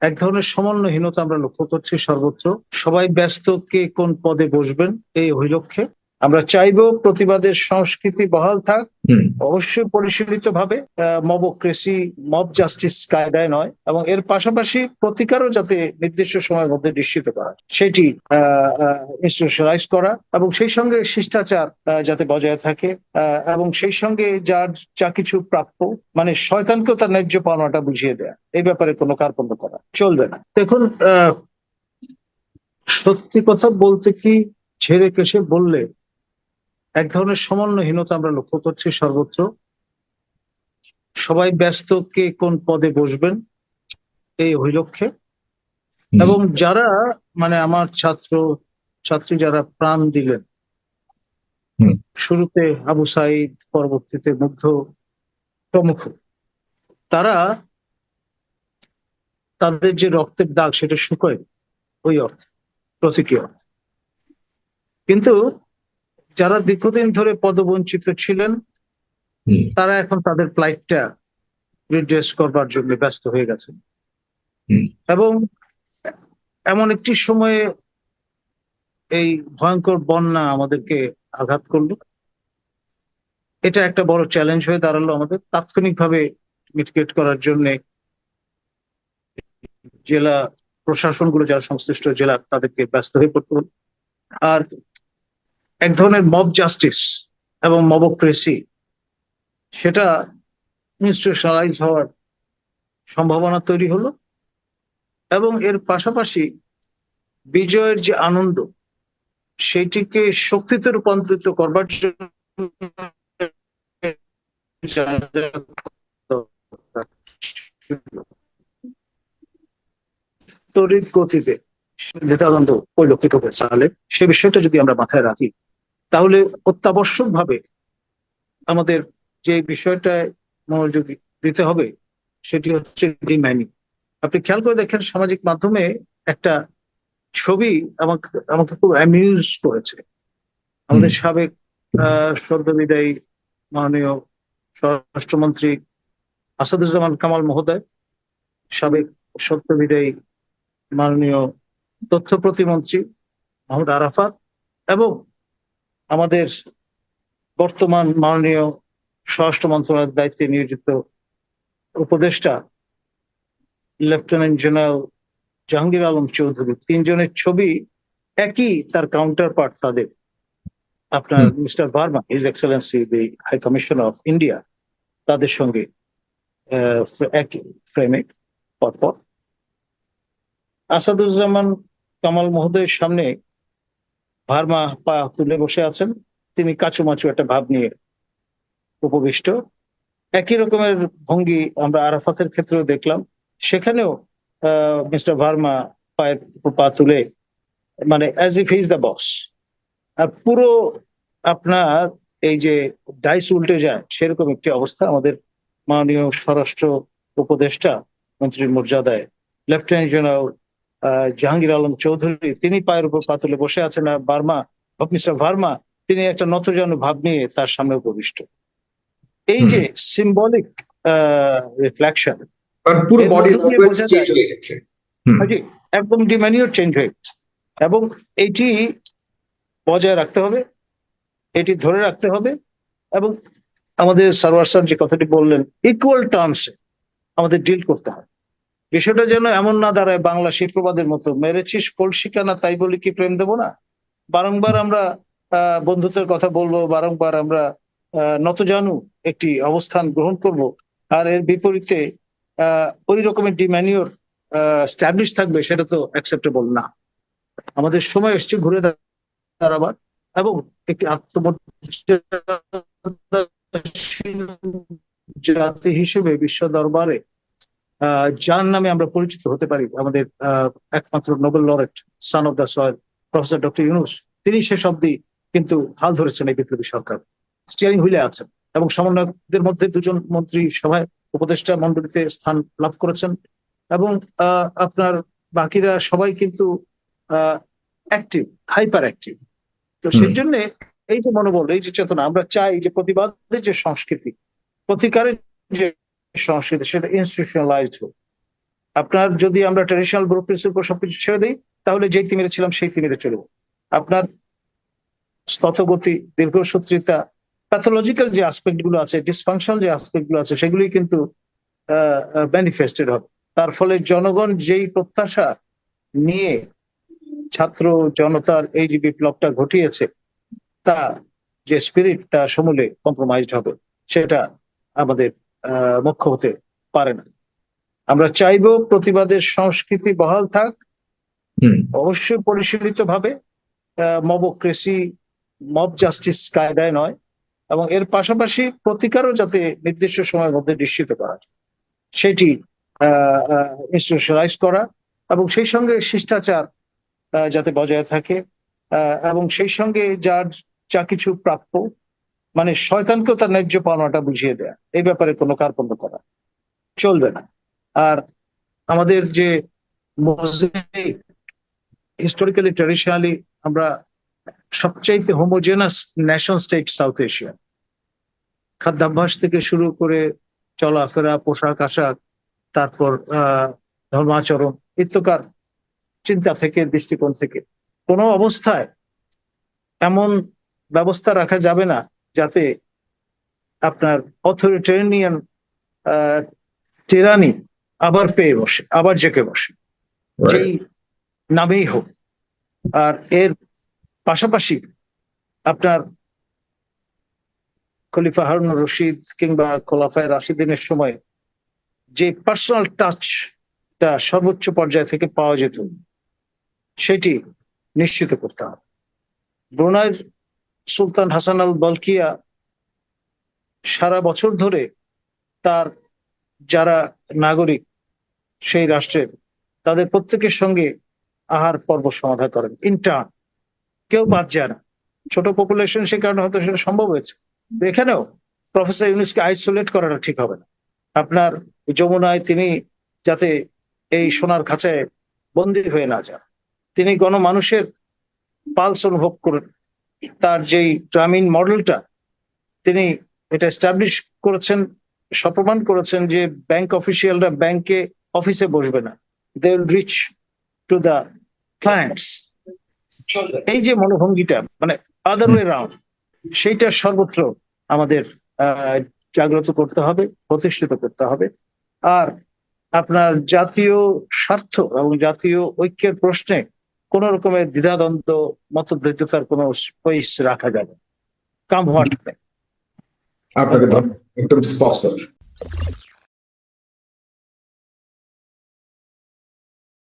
এক ধরনের সমন্বয়হীনতা আমরা লক্ষ্য করছি সর্বত্র। সবাই ব্যস্ত কে কোন পদে বসবেন এই অভিলক্ষে। আমরা চাইবো প্রতিবাদের সংস্কৃতি বহাল থাক, হুম অবশ্যই পরিশীলিত ভাবে, মবক্রেসি, মব জাস্টিস কায়দায় নয়, এবং এর পাশাপাশি প্রতিকারও যাতে নির্দিষ্ট সময়ের মধ্যে নিশ্চিত করা সেটি ইনস্টিটিউশনালাইজ করা, এবং সেই সঙ্গে শিষ্টাচার যাতে বজায় থাকে, এবং সেই সঙ্গে যার যা কিছু প্রাপ্য, মানে শয়তানকেও তার ন্যায্য পাওনাটা বুঝিয়ে দেয়া, এই ব্যাপারে কোনো কার্পণ্য করা চলবে না। দেখুন, সত্যি কথা বলতে কি, ঝেড়ে কেশে বললে এক ধরনের সমন্বয়হীনতা আমরা লক্ষ্য করছি সর্বত্র। সবাই ব্যস্ত কে কোন পদে বসবেন এই অভিলক্ষে। হুম এবং যারা, মানে আমার ছাত্রী যারা প্রাণ দিলেন, হুম শুরুতে আবু সাইদ, পরবর্তীতে মুগ্ধ প্রমুখ, তারা তাদের যে রক্তের দাগ সেটা শুকোয় ওই অর্থে, প্রতীকী অর্থে। কিন্তু যারা দীর্ঘদিন ধরে পদবঞ্চিত ছিলেন, হুম তারা এখন তাদের প্লাইটটা রিড্রেস করবার জন্য ব্যস্ত হয়ে গেছেন। হুম এবং এমন একটি সময়ে এই ভয়ঙ্কর বন্যা আমাদেরকে আঘাত করলো। এটা একটা বড় চ্যালেঞ্জ হয়ে দাঁড়ালো আমাদের তাৎক্ষণিকভাবে মিটিগেট করার জন্য। জেলা প্রশাসনগুলো, যারা সংশ্লিষ্ট জেলা, তাদেরকে ব্যস্ত হয়ে পড়তে হলো। আর এক ধরনের মব জাস্টিস এবং মবক্রেসি, সেটা ইনস্টিটিউশনালাইজ হওয়ার সম্ভাবনা তৈরি হলো। এবং এর পাশাপাশি বিজয়ের যে আনন্দ, সেইটিকে শক্তিতে রূপান্তরিত করবার জন্য তড়িৎ গতিতে দ্বিধাদ্বন্দ্ব পরিলক্ষিত হয়েছে। তাহলে সে বিষয়টা যদি আমরা মাথায় রাখি, তাহলে অত্যাবশ্যক ভাবে আমাদের যে বিষয়টায় মনোযোগ দিতে হবে সেটি হচ্ছে ডিমাইনিং। আপনি খেয়াল করে দেখেন, সামাজিক মাধ্যমে একটা ছবি আমাকে আমাকে খুব অ্যামিউজ করেছে। হুম আমাদের সাবেক সদ্য বিদায়ী মাননীয় স্বরাষ্ট্রমন্ত্রী আসাদুজ্জামান কামাল মহোদয়, সাবেক সদ্য বিদায়ী মাননীয় তথ্য প্রতিমন্ত্রী মোহাম্মদ আরাফাত, এবং আমাদের বর্তমান মাননীয় স্বরাষ্ট্র মন্ত্রণালয়ের দায়িত্বে নিয়োজিত উপদেষ্টা লেফটেন্যান্ট জেনারেল জাহাঙ্গীর আলম চৌধুরী, তিনজনের ছবি একই তার কাউন্টার পার্ট তাদের, আপনার hmm mister Verma, his excellency the high commissioner of India, তাদের সঙ্গে একই ফ্রেমে পরপর। আসাদুজ্জামান কামাল মহোদয়ের সামনে ভার্মা পা তুলে বসে আছেন, তিনি কাচুমাচু একটা ভাব নিয়ে উপবিষ্ট। একই রকমের ভঙ্গি আমরা আরাফাতের ক্ষেত্রেও দেখলাম। সেখানেও মিস্টার ভার্মা পায়ের উপর পা তুলে, মানে as if he is the boss. আর পুরো আপনার এই যে ডাইস উল্টে যায়, সেরকম একটি অবস্থা। আমাদের মাননীয় স্বরাষ্ট্র উপদেষ্টা মন্ত্রীর মর্যাদায় লেফটেন্যান্ট জেনারেল জাহাঙ্গীর আলম চৌধুরী, তিনি পায়ের উপর পা তুলে বসে আছেন, আর মিস্টার ভার্মা, তিনি একটা নতজানু ভাব নিয়ে তার সামনে উপবিষ্ট। এই হুম যে সিম্বলিক রিফ্লেকশন, আর পুরো এর বডি মধ্যে দিয়ে ল্যাঙ্গুয়েজ বোঝা চেঞ্জ যায়, হয়ে গেছে। হুম জি, একদম ডিম্যানিউর চেঞ্জ হয়ে গেছে। এবং এটি বজায় রাখতে হবে, এটি ধরে রাখতে হবে। এবং আমাদের সারওয়ার স্যার যে কথাটি বললেন, ইকুয়াল টার্মসে আমাদের ডিল করতে হবে। বিষয়টা যেন এমন না দাঁড়ায় বাংলা শিল্পবাদের মতো, মেরেছিস কলসিকা না তাই বলি কি প্রেম দেবো না। বারংবার আমরা বন্ধুত্বের কথা বলবো, বারংবার আমরা নতজানু একটি অবস্থান গ্রহণ করব, আর এর বিপরীতে ওই রকমের ডিম্যানিওর স্ট্যাবলিশ থাকবে, সেটা তো অ্যাকসেপ্টেবল না। আমাদের সময় এসছে ঘুরে দাঁড়াবার, এবং একটি আত্মমর্যাদাশীল জাতি হিসেবে বিশ্ব দরবারে যার নামে আমরা পরিচিত হতে পারি, আমাদের একমাত্র Nobel laureate, son of the soil, professor doctor Yunus, তিনি শেষ অব্দি কিন্তু হাল ধরেছেন এই বিপ্লবী সরকার, স্টিয়ারিং হুইলে আছেন। এবং সমন্বয়কদের মধ্যে দুজন মন্ত্রী সভায়, উপদেষ্টা মন্ডলীতে স্থান লাভ করেছেন। এবং আপনার বাকিরা সবাই কিন্তু অ্যাক্টিভ, হাইপার অ্যাক্টিভ। তো হুম সেই জন্য এই যে মনোবল, এই যে চেতনা, আমরা চাই যে প্রতিবাদের যে সংস্কৃতি, প্রতিকারের যে সংস্কৃতি, সেটা ইনস্টিটিউশনালাইজড হোক। আপনার যদি আমরা ট্র্যাডিশনাল ব্যুরোক্রেসির উপর সবকিছু ছেড়ে দিই, তাহলে যেই তিমিরে ছিলাম সেই তিমিরে চলব। আপনার স্থতগতি, দীর্ঘসূত্রিতা, প্যাথোলজিক্যাল যে আসপেক্ট গুলো আছে, ডিসফাংশনাল যে আসপেক্ট গুলো আছে, সেগুলি কিন্তু ম্যানিফেস্টেড হবে। তার ফলে জনগণ যেই প্রত্যাশা নিয়ে ছাত্র জনতার এই যে বিপ্লবটা ঘটিয়েছে, তা যে স্পিরিট, তা সমূলে কম্প্রোমাইজড হবে, সেটা আমাদের মুখ্য হতে পারে না। আমরা চাইবো প্রতিবাদের সংস্কৃতি বহাল থাক, অবশ্যই পরিশীলিত ভাবে, মবক্রেসি, মব জাস্টিস কায়দায় নয়, এবং এর পাশাপাশি প্রতিকারও যাতে নির্দিষ্ট সময়ের মধ্যে নিশ্চিত করা যায়, সেটি ইনস্টিটিউশনালাইজ করা, এবং সেই সঙ্গে শিষ্টাচার যাতে বজায় থাকে, এবং সেই সঙ্গে যার যা কিছু প্রাপ্য, মানে শয়তানকেও তার ন্যায্য পাওনাটা বুঝিয়ে দেয়া, এই ব্যাপারে কোনো কার্পণ্য করা চলবে না। আর আমাদের যে হিস্টোরিক্যালি ট্র্যাডিশনালি আমরা সবচাইতে homogeneous nation state south Asia, খাদ্যাভ্যাস থেকে শুরু করে চলাফেরা, পোশাক আশাক, তারপর ধর্মাচরণ ইত্যকার চিন্তা থেকে, দৃষ্টিকোণ থেকে কোনো অবস্থায় এমন ব্যবস্থা রাখা যাবে না যাতে আপনার অথরিটেরিয়ান টিরানি আবার পেয়ে বসে, আবার জেকে বসে, যেই নামেই হোক। আর এর পাশাপাশি আপনার খলিফা হারুনুর রশিদ কিংবা খোলাফায়ে রাশিদিনের সময় যে পার্সোনাল টাচটা সর্বোচ্চ পর্যায় থেকে পাওয়া যেত, সেটি নিশ্চিত করতে হবে। ব্রুনাইয়ের সুলতান হাসান আল বলকিয়া সারা বছর ধরে তার যারা নাগরিক সেই রাষ্ট্রের, তাদের প্রত্যেকের সঙ্গে আহার পর্ব সমাধা করেন ইন্টার্ন, কেউ বাদ যায় না। ছোট পপুলেশন, সে কারণে হয়তো সেটা সম্ভব হয়েছে। এখানেও প্রফেসর ইউনূসকে আইসোলেট করাটা ঠিক হবে না। আপনার যমুনায় তিনি যাতে এই সোনার খাঁচায় বন্দী হয়ে না যান, তিনি গণমানুষের পালস অনুভব করেন। তার যেই গ্রামীণ মডেলটা তিনি এটা এস্টাবলিশ করেছেন, সপ্রমাণ করেছেন যে ব্যাংক অফিসিয়ালরা ব্যাংকে অফিসে বসবে না, they will reach to the clients. এই যে মনোভঙ্গিটা, মানে আদার ওয়ে রাউন্ড, সেইটা সর্বত্র আমাদের জাগ্রত করতে হবে, প্রতিষ্ঠিত করতে হবে। আর আপনার জাতীয় স্বার্থ এবং জাতীয় ঐক্যের প্রশ্নে কোন রকমের দ্বিধাদ্বন্দ্ব, মতদ্বৈততার কোনো স্পেস রাখা যাবে, কাম হোয়াট মে। আপনাকে ধন্যবাদ, একদম স্পষ্ট।